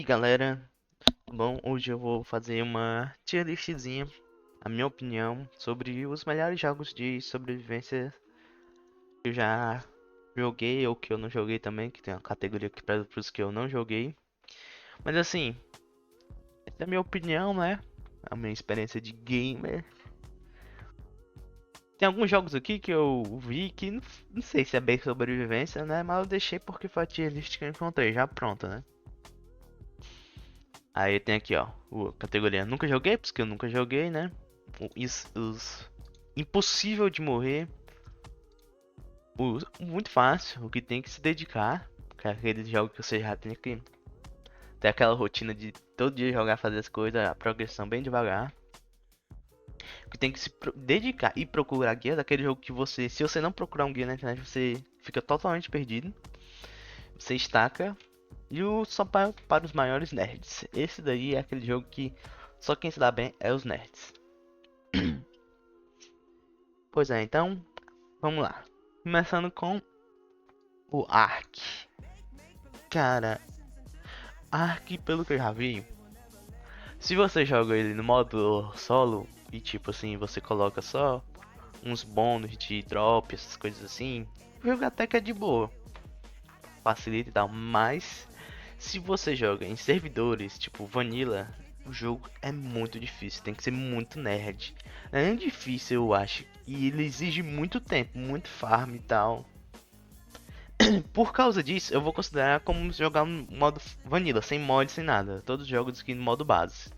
E galera, bom, hoje eu vou fazer uma tier listzinha, a minha opinião sobre os melhores jogos de sobrevivência que eu já joguei ou que eu não joguei também, que tem uma categoria aqui para os que eu não joguei. Mas assim, essa é a minha opinião, né? A minha experiência de gamer. Tem alguns jogos aqui que eu vi que não sei se é bem sobrevivência, né? Mas eu deixei porque foi a tier list que eu encontrei já pronta, né? Aí tem aqui, ó, a categoria nunca joguei, porque eu nunca joguei, né? Os impossível de morrer, muito fácil, o que tem que se dedicar, que é aquele jogo que você já tem que ter aquela rotina de todo dia jogar, fazer as coisas, a progressão bem devagar. O que tem que se dedicar e procurar guia daquele jogo que você, se você não procurar um guia na internet, você fica totalmente perdido. Você estaca. E o só para os maiores nerds. Esse daí é aquele jogo que só quem se dá bem é os nerds. Pois é, então vamos lá. Começando com o Ark. Cara, Ark, pelo que eu já vi, se você joga ele no modo solo e tipo assim, você coloca só uns bônus de drop, essas coisas assim, o jogo até que é de boa, facilita e tal, mas se você joga em servidores tipo Vanilla, o jogo é muito difícil, tem que ser muito nerd. É nem difícil, eu acho, e ele exige muito tempo, muito farm e tal. Por causa disso, eu vou considerar como jogar no modo vanilla, sem mod, sem nada. Todos os jogos aqui no modo base.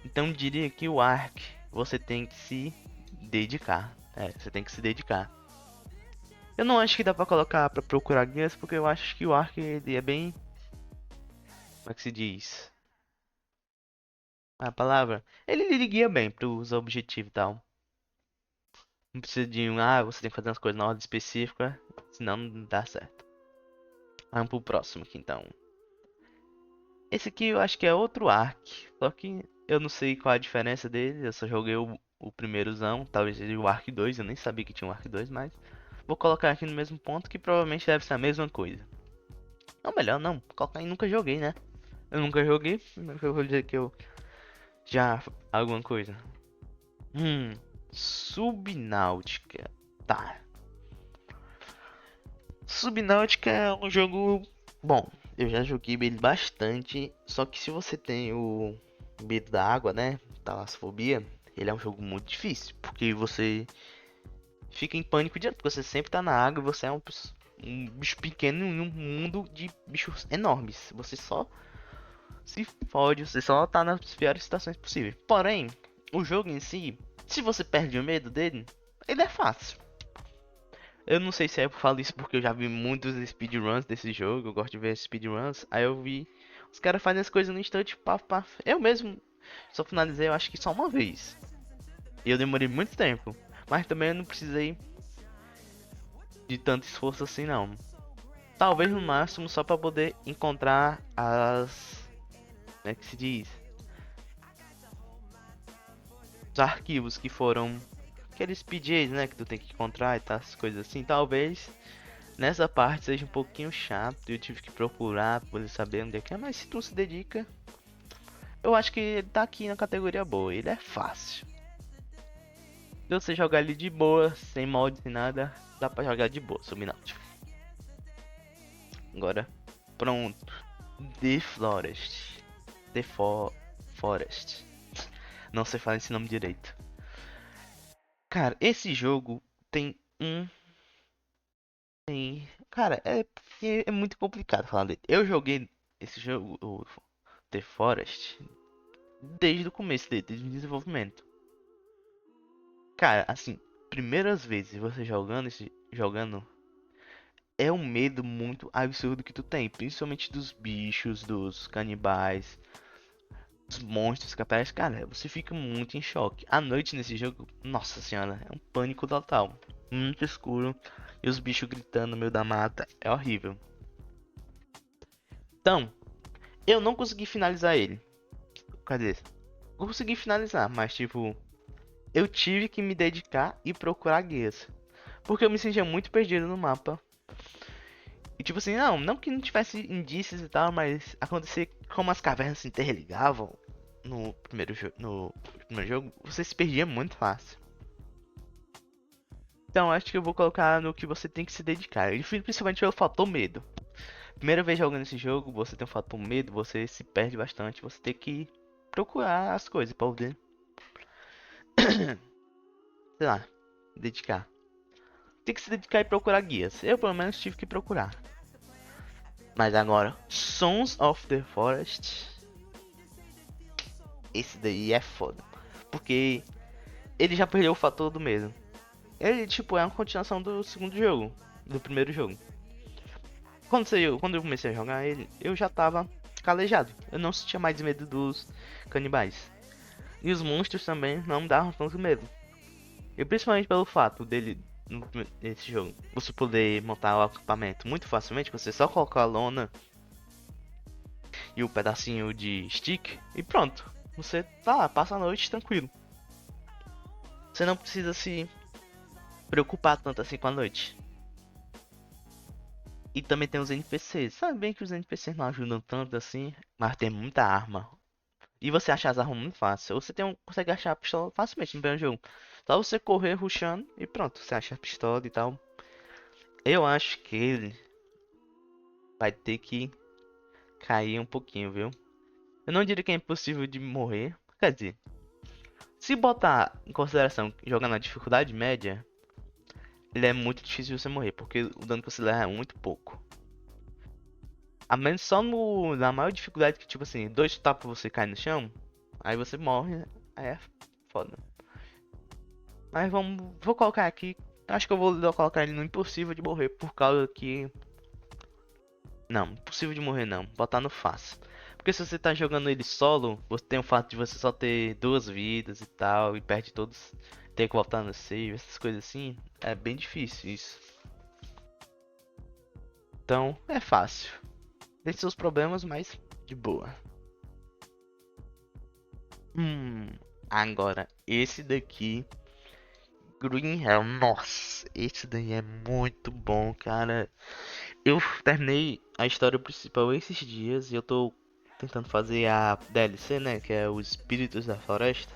Então diria que o Ark você tem que se dedicar. É, você tem que se dedicar. Eu não acho que dá pra colocar pra procurar guias, porque eu acho que o Ark ele é bem. Como é que se diz? A palavra? Ele guia bem pros objetivos e tal. Não precisa de você tem que fazer umas coisas na ordem específica, senão não dá certo. Vamos pro próximo aqui então. Esse aqui eu acho que é outro Ark, só que eu não sei qual a diferença dele, eu só joguei o primeirozão, talvez seja o Ark 2, eu nem sabia que tinha um Ark 2, mas vou colocar aqui no mesmo ponto que provavelmente deve ser a mesma coisa. Não, melhor não, colocar em nunca joguei, né? Eu nunca joguei, mas eu vou dizer que eu já alguma coisa. Hum, Subnáutica. Tá. Subnáutica é um jogo bom. Eu já joguei ele bastante. Só que se você tem o medo da água, né? Talassofobia, ele é um jogo muito difícil. Porque você fica em pânico direto. Porque você sempre tá na água e você é um bicho pequeno em um mundo de bichos enormes. Você só se fode, você só tá nas piores situações possíveis. Porém, o jogo em si, se você perde o medo dele, ele é fácil. Eu não sei se é eu falo isso porque eu já vi muitos speedruns desse jogo. Eu gosto de ver speedruns. Aí eu vi os caras fazem as coisas no instante, paf, paf. Eu mesmo só finalizei, eu acho que só uma vez. E eu demorei muito tempo. Mas também eu não precisei de tanto esforço assim, não. Talvez no máximo só pra poder encontrar as. Como é que se diz? Os arquivos que foram. Aqueles PJs, né? Que tu tem que encontrar e tal, essas coisas assim. Talvez nessa parte seja um pouquinho chato, eu tive que procurar pra poder saber onde é que é, mas se tu se dedica, eu acho que ele tá aqui na categoria boa, ele é fácil. Se você jogar ele de boa, sem mod, sem nada, dá pra jogar de boa, Subnáutica. Agora, pronto. The Forest. Forest. Não sei falar esse nome direito. Cara, esse jogo tem um. Cara, é muito complicado falar dele. Eu joguei esse jogo, o The Forest, desde o começo dele, desde o desenvolvimento. Cara, assim, primeiras vezes você jogando é um medo muito absurdo que tu tem, principalmente dos bichos, dos canibais, dos monstros que aparecem, cara, você fica muito em choque. A noite nesse jogo, nossa senhora, é um pânico total. Muito escuro e os bichos gritando no meio da mata, é horrível. Então, eu não consegui finalizar ele. Cadê? Eu consegui finalizar, mas tipo, eu tive que me dedicar e procurar guias. Porque eu me sentia muito perdido no mapa. E tipo assim, não que não tivesse indícios e tal, mas acontecia como as cavernas se interligavam no primeiro jogo, você se perdia muito fácil. Então acho que eu vou colocar no que você tem que se dedicar. E principalmente pelo fator medo. Primeira vez jogando esse jogo, você tem um fator medo, você se perde bastante, você tem que procurar as coisas pra poder, sei lá, dedicar. Tem que se dedicar e procurar guias. Eu pelo menos tive que procurar. Mas agora, Sons of the Forest, esse daí é foda. Porque ele já perdeu o fator do medo. Ele, tipo, é uma continuação do segundo jogo, do primeiro jogo. Quando eu comecei a jogar ele, eu já tava calejado. Eu não sentia mais medo dos canibais. E os monstros também não me davam tanto medo. E principalmente pelo fato dele, nesse jogo, você poder montar o acampamento muito facilmente, você só colocar a lona e o pedacinho de stick e pronto. Você tá lá, passa a noite tranquilo. Você não precisa se preocupar tanto assim com a noite. E também tem os NPCs. Sabe bem que os NPCs não ajudam tanto assim, mas tem muita arma. E você acha as armas muito fácil. Você consegue achar a pistola facilmente no primeiro jogo. Só você correr rushando e pronto, você acha a pistola e tal. Eu acho que ele vai ter que cair um pouquinho, viu? Eu não diria que é impossível de morrer. Quer dizer, se botar em consideração jogar na dificuldade média, ele é muito difícil de você morrer, porque o dano que você leva é muito pouco. A menos só na maior dificuldade que, tipo assim, dois tapas você cai no chão, aí você morre, aí é foda. Mas vou colocar aqui, acho que eu vou colocar ele no impossível de morrer, por causa que... Não, impossível de morrer não, botar no fácil. Porque se você tá jogando ele solo, você tem o fato de você só ter duas vidas e tal, e perde todos, ter que voltar no save, essas coisas assim, é bem difícil isso. Então, é fácil. Tem seus problemas, mas de boa. Hum, agora esse daqui, Green Hell, nossa, esse daí é muito bom, cara. Eu terminei a história principal esses dias e eu tô tentando fazer a DLC, né, que é os Espíritos da Floresta.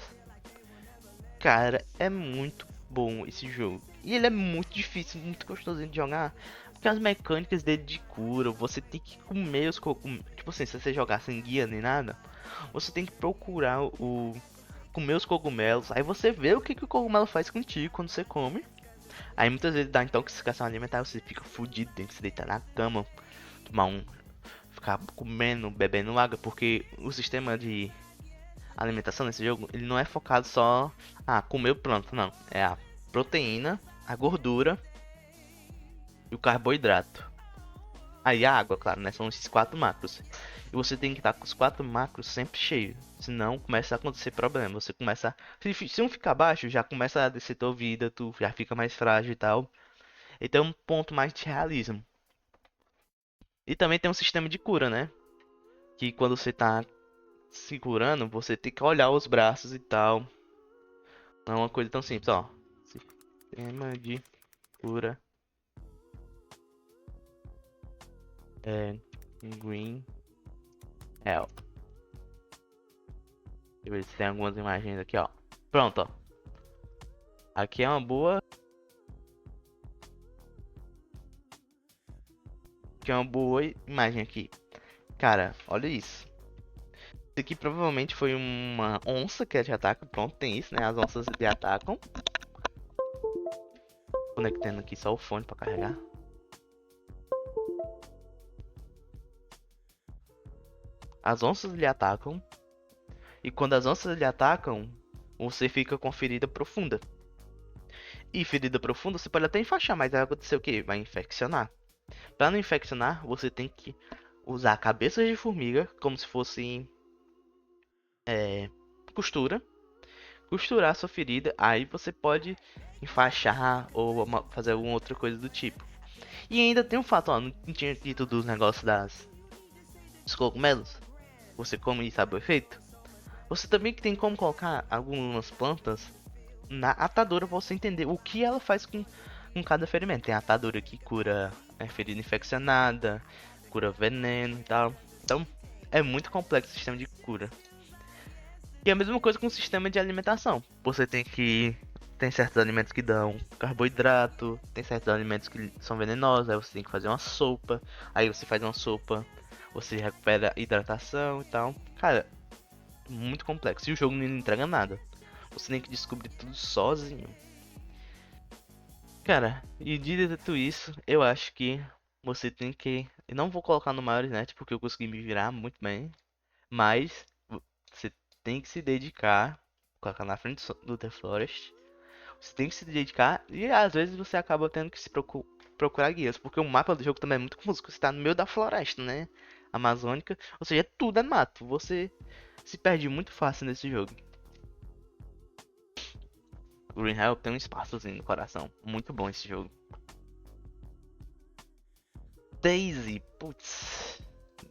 Cara, é muito bom esse jogo. E ele é muito difícil, muito gostosinho de jogar. Porque as mecânicas dele de cura, você tem que comer os cogumelos. Tipo assim, se você jogar sem guia nem nada, você tem que procurar comer os cogumelos. Aí você vê o que o cogumelo faz contigo quando você come. Aí muitas vezes dá intoxicação alimentar, você fica fudido, tem que se deitar na cama, tomar ficar comendo, bebendo água, porque o sistema de alimentação nesse jogo, ele não é focado só, comeu pronto, não. É a proteína, a gordura e o carboidrato. Aí a água, claro, né? São esses quatro macros. E você tem que estar com os quatro macros sempre cheios. Senão começa a acontecer problema. Você começa. Se um ficar baixo, já começa a descer tua vida, tu já fica mais frágil e tal. Então é um ponto mais de realismo. E também tem um sistema de cura, né? Que quando você tá se curando, você tem que olhar os braços e tal. Não é uma coisa tão simples, ó. Sistema de cura é Green Hell. Deixa eu ver se tem algumas imagens aqui, ó. Pronto, ó. Aqui é uma boa. Aqui é uma boa imagem aqui. Cara, olha isso. Isso aqui provavelmente foi uma onça que te ataca. Pronto, tem isso, né? As onças lhe atacam. Conectando aqui só o fone pra carregar. As onças lhe atacam. E quando as onças lhe atacam, você fica com ferida profunda. E ferida profunda você pode até enfaixar, mas vai acontecer o quê? Vai infeccionar. Para não infeccionar, você tem que usar cabeças de formiga como se fosse costura. Costurar sua ferida, aí você pode enfaixar ou fazer alguma outra coisa do tipo. E ainda tem um fato, ó, não tinha dito dos negócios dos cogumelos. Você come e sabe o efeito. Você também tem como colocar algumas plantas na atadura pra você entender o que ela faz com com cada ferimento. Tem atadura que cura ferida infeccionada, cura veneno e tal. Então, é muito complexo o sistema de cura. E é a mesma coisa com o sistema de alimentação. Você tem que. Tem certos alimentos que dão carboidrato, tem certos alimentos que são venenosos, aí você tem que fazer uma sopa, aí você faz uma sopa, você recupera hidratação e tal. Cara, muito complexo. E o jogo não entrega nada. Você tem que descobrir tudo sozinho. Cara, e dito isso, eu acho que você tem que. Eu não vou colocar no maiores net porque eu consegui me virar muito bem. Mas você tem que se dedicar. Colocar na frente do The Forest. Você tem que se dedicar. E às vezes você acaba tendo que se procurar guias. Porque o mapa do jogo também é muito confuso. Você tá no meio da floresta, né? Amazônica. Ou seja, tudo é mato. Você se perde muito fácil nesse jogo. Green Hell tem um espaçozinho no coração. Muito bom esse jogo. Daisy, putz.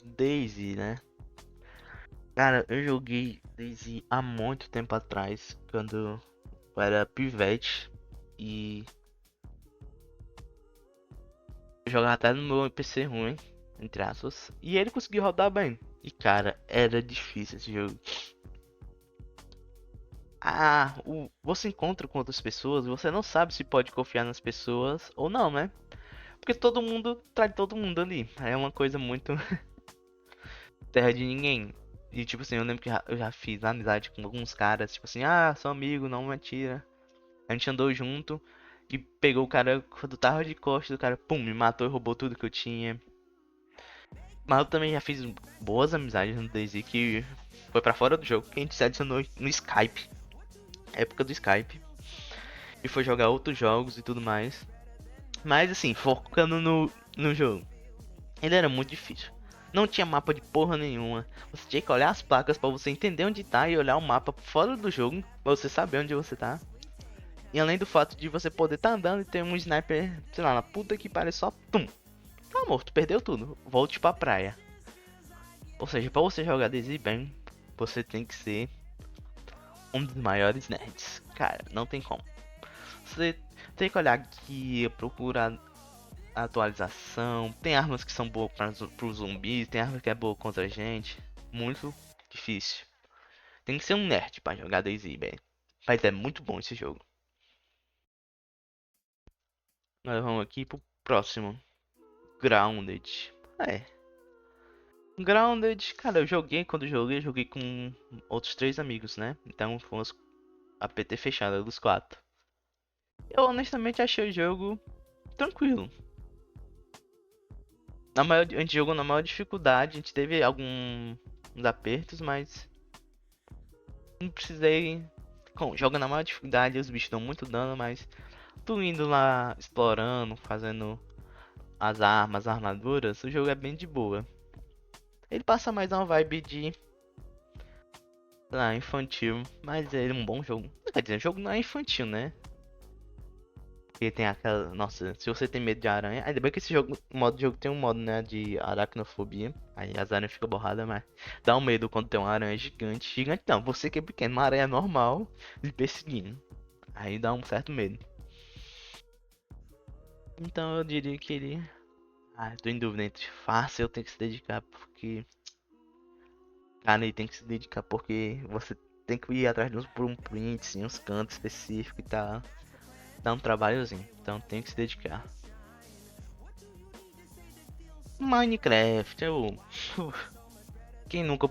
Daisy, né? Cara, eu joguei Daisy há muito tempo atrás, quando eu era pivete. E eu jogava até no meu PC ruim, entre aspas. E ele conseguiu rodar bem. E cara, era difícil esse jogo. Você encontra com outras pessoas e você não sabe se pode confiar nas pessoas ou não, né? Porque todo mundo trai todo mundo ali. É uma coisa muito terra de ninguém. E tipo assim, eu lembro que eu já fiz amizade com alguns caras, tipo assim, sou amigo, não me atira. A gente andou junto e pegou o cara quando tava de costas, o cara, pum, me matou e roubou tudo que eu tinha. Mas eu também já fiz boas amizades no DayZ que foi pra fora do jogo, que a gente se adicionou no Skype, época do Skype, e foi jogar outros jogos e tudo mais. Mas assim, focando no jogo, ele era muito difícil. Não tinha mapa de porra nenhuma. Você tinha que olhar as placas pra você entender onde tá e olhar o mapa fora do jogo pra você saber onde você tá. E além do fato de você poder estar andando e ter um sniper, sei lá, na puta que pariu só, pum, tá morto, perdeu tudo. Volte pra praia. Ou seja, pra você jogar DayZ bem, você tem que ser um dos maiores nerds. Cara, não tem como. Você tem que olhar aqui, procurar atualização. Tem armas que são boas para os zumbis, tem armas que é boa contra a gente. Muito difícil. Tem que ser um nerd pra jogar DayZ bem. Mas é muito bom esse jogo. Nós vamos aqui pro próximo. Grounded. É. Grounded, cara, eu joguei, quando joguei com outros três amigos, né? Então fomos a PT fechada dos quatro. Eu honestamente achei o jogo tranquilo. A gente jogou na maior dificuldade, a gente teve alguns apertos, mas não precisei. Joga na maior dificuldade, os bichos dão muito dano, mas tu indo lá explorando, fazendo as armas, as armaduras, o jogo é bem de boa. Ele passa mais uma vibe de infantil, mas ele é um bom jogo. Quer dizer, o jogo não é infantil, né? Porque tem aquela. Nossa, se você tem medo de aranha. Ainda bem que esse jogo, o modo de jogo tem um modo, né? De aracnofobia. Aí as aranhas ficam borradas, mas dá um medo quando tem uma aranha gigante. Gigante não, você que é pequeno, uma aranha normal lhe perseguindo. Aí dá um certo medo. Então eu diria que ele. Tô em dúvida entre fácil eu tenho que se dedicar porque. Cara, ele tem que se dedicar porque você tem que ir atrás de uns blueprints, uns cantos específicos e tal. Dá um trabalhozinho, então tem que se dedicar. Minecraft, quem nunca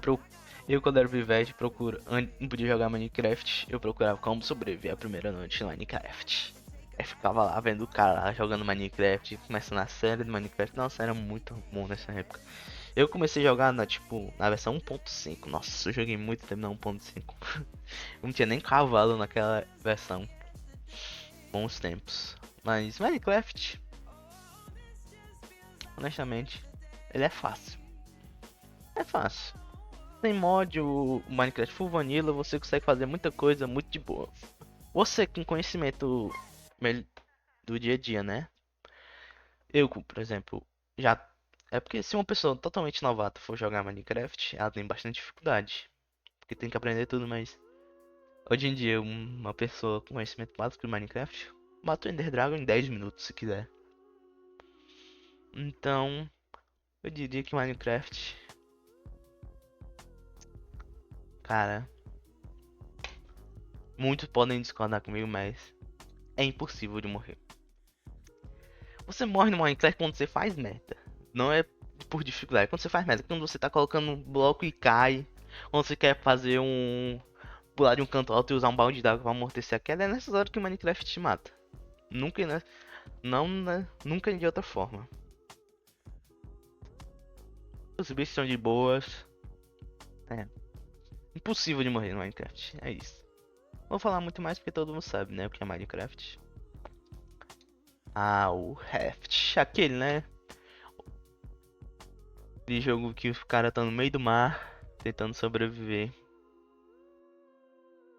eu quando era pivete não podia jogar Minecraft, eu procurava como sobreviver a primeira noite no Minecraft. Aí ficava lá vendo o cara lá jogando Minecraft, começando a série de Minecraft. Nossa, era muito bom nessa época. Eu comecei a jogar na versão 1.5. Nossa, eu joguei muito tempo na 1.5. Eu não tinha nem cavalo naquela versão. Bons tempos. Mas Minecraft, honestamente, ele é fácil. É fácil. Tem mod, o Minecraft Full Vanilla, você consegue fazer muita coisa muito de boa. Você com conhecimento do dia a dia, né? Eu, por exemplo, já. É porque se uma pessoa totalmente novata for jogar Minecraft, ela tem bastante dificuldade. Porque tem que aprender tudo, mas hoje em dia uma pessoa com conhecimento básico de Minecraft Mata o Ender Dragon em 10 minutos, se quiser. Então, eu diria que Minecraft... Cara, muitos podem discordar comigo, mas é impossível de morrer. Você morre no Minecraft quando você faz merda. Não é por dificuldade, é quando você faz merda. Quando você tá colocando um bloco e cai. Quando você quer fazer um... pular de um canto alto e usar um balde d'água pra amortecer a queda. É nessas horas que o Minecraft te mata. Nunca, né? Não, né? Nunca de outra forma. Os bichos são de boas. É impossível de morrer no Minecraft. É isso. Vou falar muito mais porque todo mundo sabe, né? O que é Minecraft. Ah, o Raft. Aquele, né? De jogo que os caras tá no meio do mar tentando sobreviver.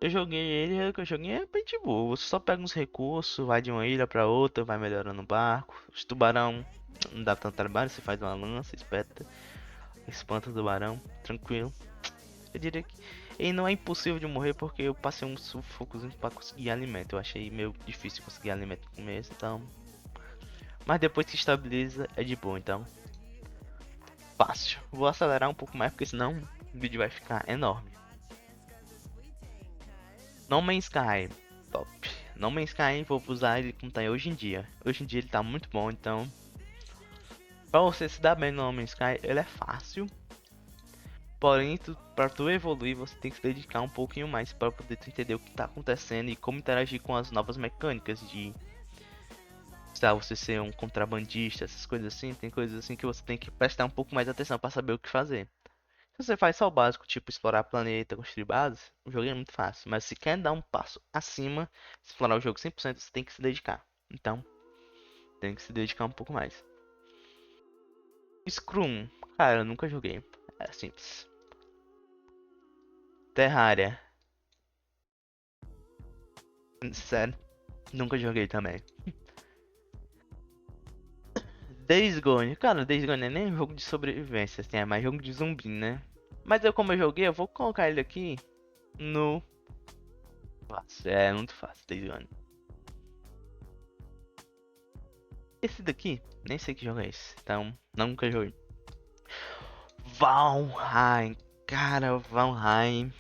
Eu joguei ele, o que eu joguei é bem de boa. Você só pega uns recursos, vai de uma ilha pra outra, vai melhorando o barco. Os tubarão não dá tanto trabalho, você faz uma lança, espanta o tubarão, tranquilo. Eu diria que ele não é impossível de morrer porque eu passei um sufocozinho pra conseguir alimento. Eu achei meio difícil conseguir alimento no começo, então. Mas depois que estabiliza é de boa, então. Fácil. Vou acelerar um pouco mais porque senão o vídeo vai ficar enorme. No Man's Sky, top. No Man's Sky vou usar ele como tá hoje em dia. Hoje em dia ele tá muito bom, então. Pra você se dar bem no No Man's Sky, ele é fácil. Porém, pra tu evoluir, você tem que se dedicar um pouquinho mais para poder tu entender o que tá acontecendo e como interagir com as novas mecânicas de, sabe, você ser um contrabandista, essas coisas assim. Tem coisas assim que você tem que prestar um pouco mais atenção para saber o que fazer. Se você faz só o básico, tipo explorar planeta, construir bases, o jogo é muito fácil. Mas se quer dar um passo acima, explorar o jogo 100%, você tem que se dedicar. Então, tem que se dedicar um pouco mais. Scrum, cara, eu nunca joguei. É simples. Terraria, sério, nunca joguei também. Days Gone, cara, Days Gone não é nem jogo de sobrevivência, assim, é mais jogo de zumbi, né? Mas eu, como eu joguei, eu vou colocar ele aqui no fácil. É muito fácil, Days Gone. Esse daqui, nem sei que jogo é esse, então nunca joguei. Valheim, cara, Valheim,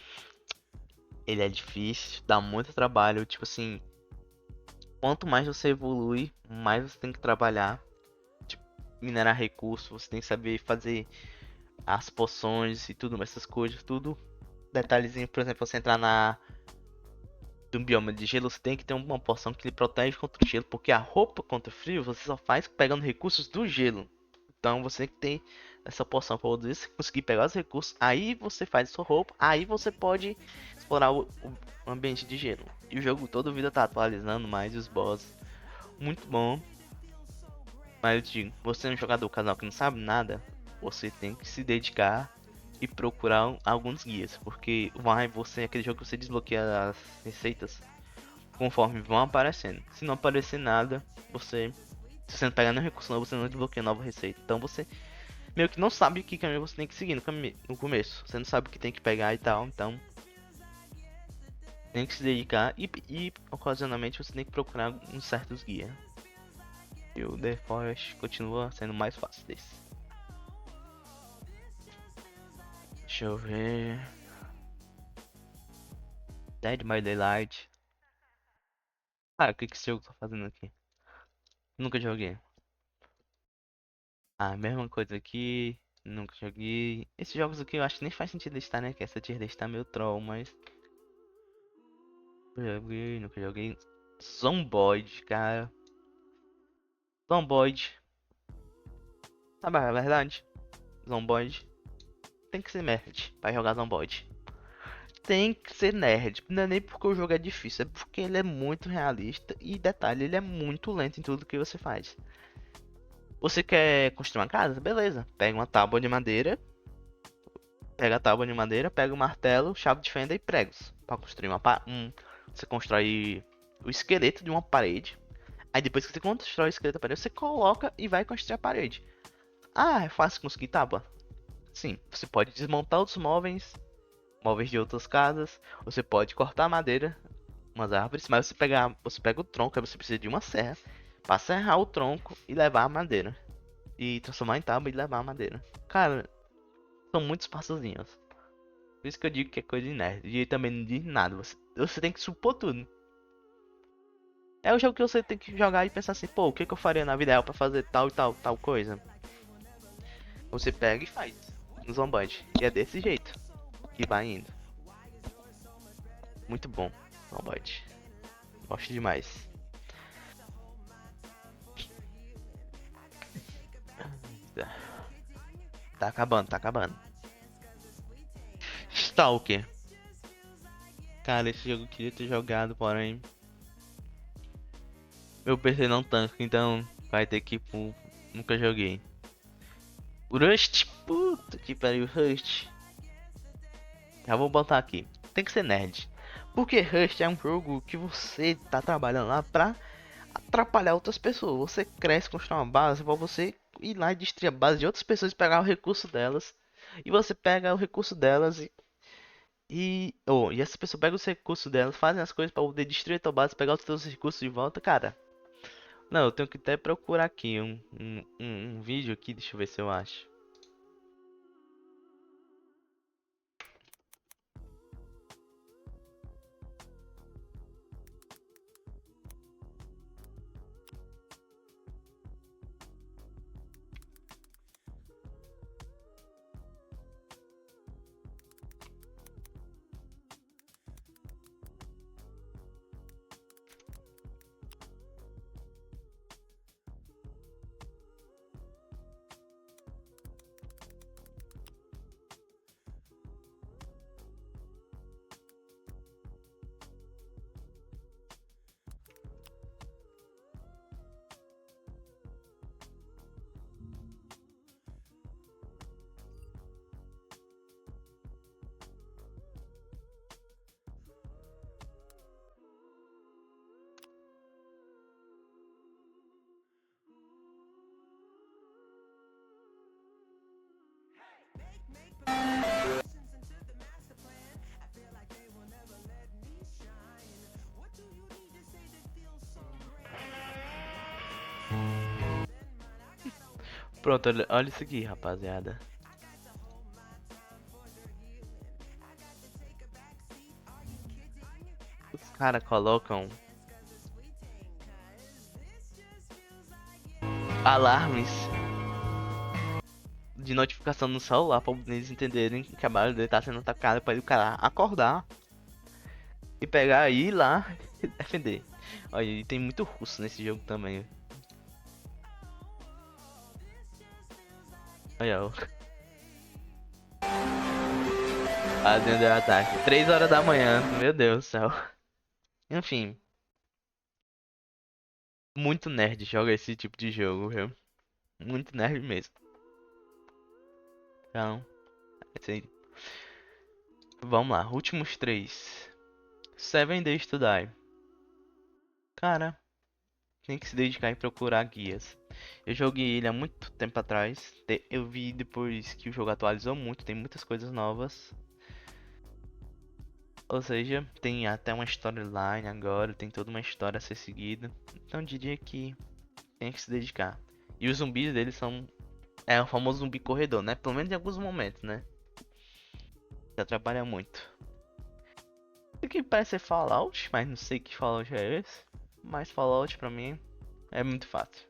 ele é difícil, dá muito trabalho, tipo assim, quanto mais você evolui, mais você tem que trabalhar, tipo, minerar recursos, você tem que saber fazer as poções e tudo, essas coisas, tudo detalhezinho, por exemplo, você entrar na do bioma de gelo, você tem que ter uma poção que lhe protege contra o gelo, porque a roupa contra o frio você só faz pegando recursos do gelo. Então você tem que ter essa poção para poder conseguir pegar os recursos, aí você faz a sua roupa, aí você pode explorar o ambiente de gelo. E o jogo todo vida tá atualizando mais os bosses. Muito bom. Mas eu digo, você é um jogador casual que não sabe nada, você tem que se dedicar e procurar alguns guias, porque vai você aquele jogo que você desbloqueia as receitas conforme vão aparecendo. Se não aparecer nada, se você não pegar nenhum recurso novo, você não desbloqueia nova receita. Então você meio que não sabe que caminho você tem que seguir no começo. Você não sabe o que tem que pegar e tal, então tem que se dedicar e ocasionalmente você tem que procurar uns certos guias. E o The Forest continua sendo mais fácil desse. Deixa eu ver. Dead by Daylight. Ah, o que esse jogo tá fazendo aqui? Nunca joguei. Ah, mesma coisa aqui. Nunca joguei. Esses jogos aqui eu acho que nem faz sentido estar, né? Que essa tier list tá meio troll, mas. Nunca joguei. Zomboid, cara. Zomboid. Sabe a verdade? Zomboid. Tem que ser nerd pra jogar Zomboid. Tem que ser nerd. Não é nem porque o jogo é difícil, é porque ele é muito realista. E detalhe, ele é muito lento em tudo que você faz. Você quer construir uma casa? Beleza. Pega uma tábua de madeira. Pega a tábua de madeira, pega o martelo, chave de fenda e pregos. Para construir você constrói o esqueleto de uma parede. Aí depois que você constrói o esqueleto da parede, você coloca e vai construir a parede. Ah, é fácil conseguir tábua? Sim, você pode desmontar outros móveis, móveis de outras casas. Você pode cortar madeira umas árvores, mas você pega o tronco, aí você precisa de uma serra pra serrar o tronco e levar a madeira. E transformar em tábua e levar a madeira. Cara, são muitos passozinhos. Por isso que eu digo que é coisa de nerd. E também não diz nada. Você tem que supor tudo. É o jogo que você tem que jogar e pensar assim, pô, o que, que eu faria na vida real pra fazer tal e tal coisa. Você pega e faz no Zomband. E é desse jeito que vai indo. Muito bom, Zomband. Gosto demais. Tá acabando, tá acabando. Stalker. Cara, esse jogo eu queria ter jogado, porém meu PC não tanca, então vai ter que ir pro... Nunca joguei. Rust? Puta que pariu, Rust. Já vou botar aqui. Tem que ser nerd. Porque Rust é um jogo que você tá trabalhando lá pra atrapalhar outras pessoas. Você cresce, constrói uma base, pra você ir lá e destruir a base de outras pessoas e pegar o recurso delas. E você pega o recurso delas e essa pessoa pega os recursos delas, fazem as coisas pra poder destruir a tua base, pegar os teus recursos de volta, cara. Não, eu tenho que até procurar aqui um vídeo aqui, deixa eu ver se eu acho. Pronto, olha isso aqui, rapaziada. Os caras colocam alarmes de notificação no celular pra eles entenderem que a base dele tá sendo atacada para o cara acordar e pegar e ir lá e defender. Olha, e tem muito russo nesse jogo também. Olha, ó. Fazendo o ataque. 3 horas da manhã, meu Deus do céu. Enfim, muito nerd joga esse tipo de jogo, viu? Muito nerd mesmo. Então, é isso aí. Vamos lá, últimos três. Seven Days to Die. Cara, tem que se dedicar e procurar guias. Eu joguei ele há muito tempo atrás. Eu vi depois que o jogo atualizou muito, tem muitas coisas novas. Ou seja, tem até uma storyline agora, tem toda uma história a ser seguida. Então eu diria que tem que se dedicar. E os zumbis deles são... É o famoso zumbi corredor, né? Pelo menos em alguns momentos, né? Que atrapalha muito. Isso aqui parece ser Fallout, mas não sei que Fallout é esse. Mas Fallout pra mim é muito fácil.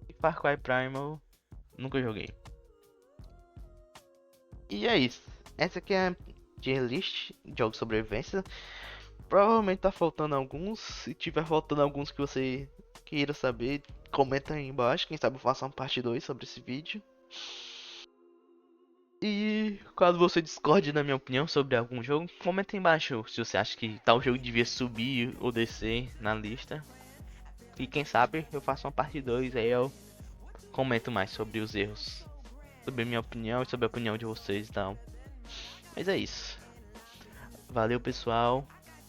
E Far Cry Primal nunca joguei. E é isso. Essa aqui é a tier list de jogos de sobrevivência. Provavelmente tá faltando alguns. Se tiver faltando alguns que você queira saber, comenta aí embaixo. Quem sabe eu faço uma parte 2 sobre esse vídeo. E caso você discorde da minha opinião sobre algum jogo, comenta aí embaixo se você acha que tal jogo devia subir ou descer na lista. E quem sabe eu faço uma parte 2 aí eu comento mais sobre os erros, sobre a minha opinião e sobre a opinião de vocês e tal. Mas é isso. Valeu pessoal,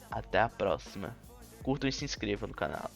até a próxima. Curtam e se inscrevam no canal.